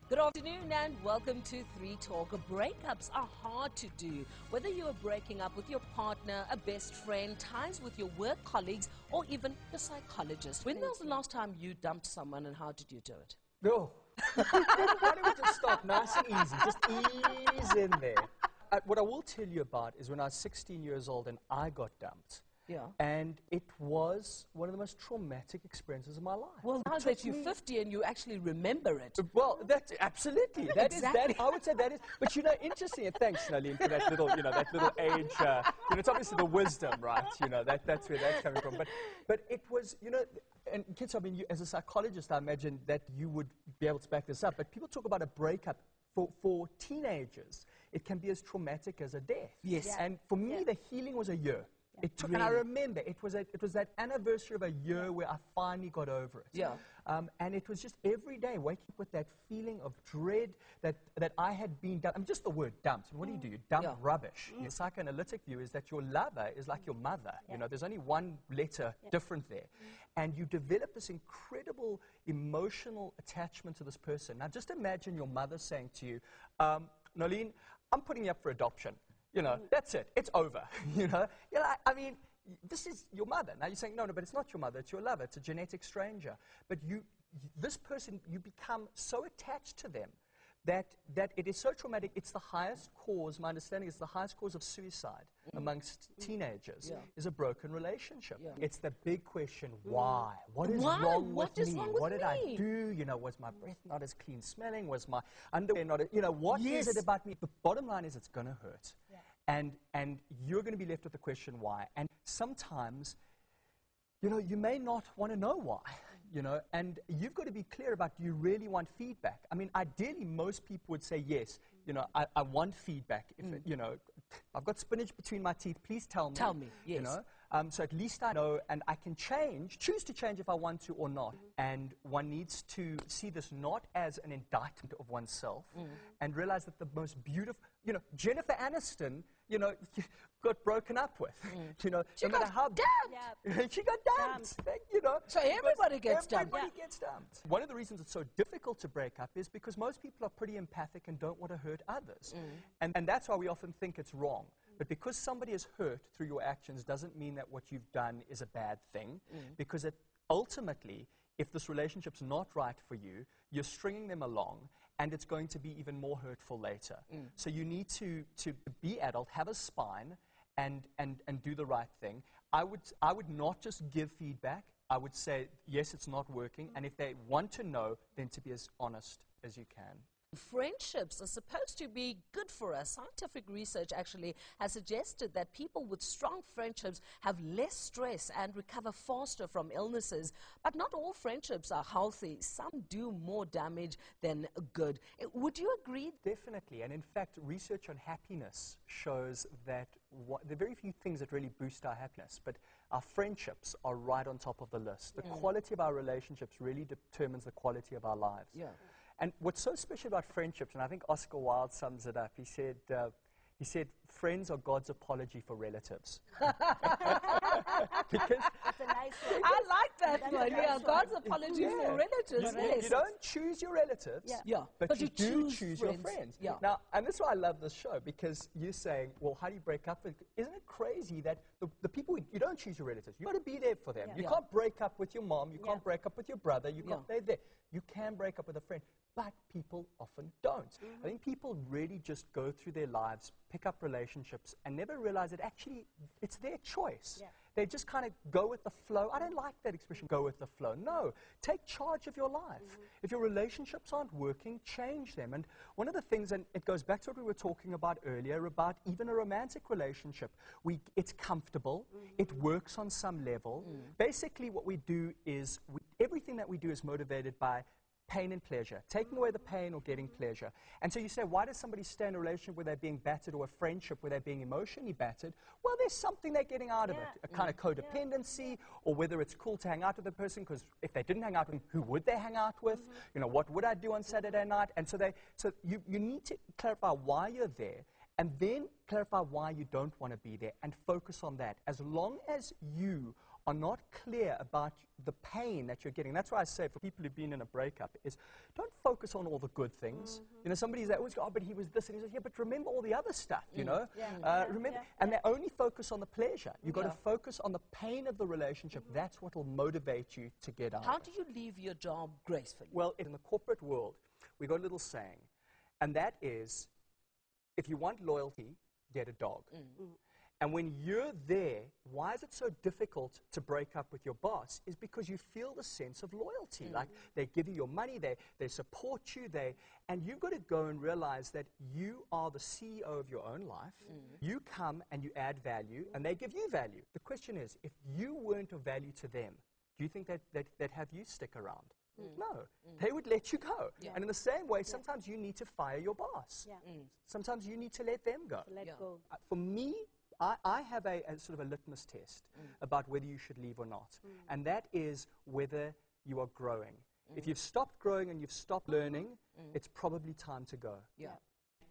Good afternoon and welcome to 3 Talk. Breakups are hard to do. Whether you are breaking up with your partner, a best friend, ties with your work colleagues, or even a psychologist. When was the last time you dumped someone and how did you do it? No. Why don't we just start nice and easy? Just ease in there. What I will tell you about is when I was 16 years old and I got dumped. Yeah. And it was one of the most traumatic experiences of my life. Well, now that you're 50 and you actually remember it. Well, that's absolutely. That Exactly. is, I would say that is. But you know, interesting. And thanks, Nalin, for that little, that little age. It's obviously the wisdom, right? That's where that's coming from. But it was, and kids, I mean, you, as a psychologist, I imagine that you would be able to back this up. But people talk about a breakup for teenagers. It can be as traumatic as a death. Yes. Yeah. And for me, the healing was a year. It took, and I remember, it was that anniversary of a year where I finally got over it. Yeah. And it was just every day waking up with that feeling of dread that I had been dumped. I mean, just the word dumped. What do? You dump rubbish. The psychoanalytic view is that your lover is like your mother. There's only one letter different there. And you develop this incredible emotional attachment to this person. Now, just imagine your mother saying to you, Nolene, I'm putting you up for adoption. That's it. It's over. I mean, this is your mother. Now you're saying, no, but it's not your mother. It's your lover. It's a genetic stranger. But this person, you become so attached to them that it is so traumatic. It's the highest cause, my understanding is the highest cause of suicide amongst teenagers is a broken relationship. Yeah. It's the big question, why? What is wrong with me? What did I do? Was my breath not as clean smelling? Was my underwear not, what is it about me? The bottom line is it's going to hurt. Yeah. And you're going to be left with the question why. And sometimes, you may not want to know why. And you've got to be clear about, do you really want feedback? I mean, ideally, most people would say, yes, I want feedback. If I've got spinach between my teeth, please tell me. Tell me, yes. So at least I know, and I can choose to change if I want to or not. And one needs to see this not as an indictment of oneself, and realize that the most beautiful, Jennifer Aniston, got broken up with. She no got matter how dumped. She got dumped. So everybody gets dumped. Everybody gets dumped. One of the reasons it's so difficult to break up is because most people are pretty empathic and don't want to hurt others. And that's why we often think it's wrong. But because somebody is hurt through your actions doesn't mean that what you've done is a bad thing. Because ultimately, if this relationship's not right for you, you're stringing them along, and it's going to be even more hurtful later. So you need to be adult, have a spine, and do the right thing. I would not just give feedback. I would say, yes, it's not working, and if they want to know, then to be as honest as you can. Friendships are supposed to be good for us. Scientific research actually has suggested that people with strong friendships have less stress and recover faster from illnesses. But not all friendships are healthy. Some do more damage than good. Would you agree? Definitely. And in fact, research on happiness shows that there are very few things that really boost our happiness, but our friendships are right on top of the list. The quality of our relationships really determines the quality of our lives. Yeah. And what's so special about friendships, and I think Oscar Wilde sums it up, he said, friends are God's apology for relatives. Because that's a nice one. I like that one. Yeah, God's apology for relatives. You don't choose your relatives, but you do choose your friends. Yeah. Now, and that's why I love this show, because you're saying, well, how do you break up with? Isn't it crazy that the people, you don't choose your relatives. You've got to be there for them. You can't break up with your mom. You can't break up with your brother. You can't play there. You can break up with a friend, but people often don't. I think people really just go through their lives, pick up relationships, and never realize that actually it's their choice. Yeah. They just kind of go with the flow. I don't like that expression, go with the flow. No, take charge of your life. If your relationships aren't working, change them. And one of the things, and it goes back to what we were talking about earlier, about even a romantic relationship. It's comfortable. It works on some level. Basically, what we do is, everything that we do is motivated by pain and pleasure, taking away the pain or getting pleasure. And so you say, why does somebody stay in a relationship where they're being battered, or a friendship where they're being emotionally battered? Well, there's something they're getting out of it, a kind of codependency, or whether it's cool to hang out with the person, because if they didn't hang out with them, who would they hang out with? What would I do on Saturday night? And so you need to clarify why you're there, and then clarify why you don't want to be there, and focus on that. As long as you are not clear about the pain that you're getting. That's why I say for people who've been in a breakup is don't focus on all the good things. You know, somebody's always go, oh, but he was this, and he says, yeah, but remember all the other stuff, you know? Remember, and they only focus on the pleasure. You've got to focus on the pain of the relationship. That's what will motivate you to get out. How do you leave your job gracefully? Well, in the corporate world, we got a little saying, and that is, if you want loyalty, get a dog. And when you're there, why is it so difficult to break up with your boss? Is because you feel the sense of loyalty. Like they give you your money, they support you, and you've got to go and realize that you are the CEO of your own life. You come and you add value, and they give you value. The question is, if you weren't of value to them, do you think that they'd have you stick around? No, they would let you go. And in the same way, sometimes you need to fire your boss. Sometimes you need to let them go. Let go. For me, I have a sort of a litmus test about whether you should leave or not. And that is whether you are growing. If you've stopped growing and you've stopped learning, it's probably time to go.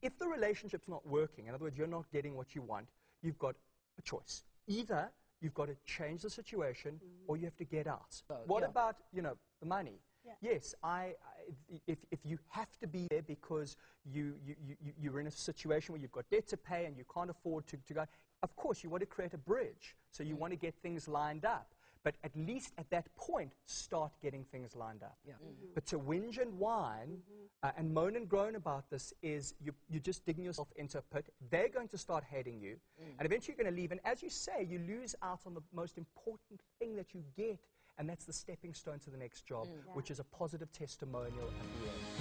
If the relationship's not working, in other words, you're not getting what you want, you've got a choice. Either you've got to change the situation or you have to get out. What about, you know, the money? Yes, if you have to be there because you're in a situation where you've got debt to pay and you can't afford to go, of course you want to create a bridge. So you want to get things lined up. But at least at that point, start getting things lined up. But to whinge and whine and moan and groan about this is you're just digging yourself into a pit. They're going to start hating you. And eventually you're going to leave. And as you say, you lose out on the most important thing that you get. And that's the stepping stone to the next job, which is a positive testimonial at the end.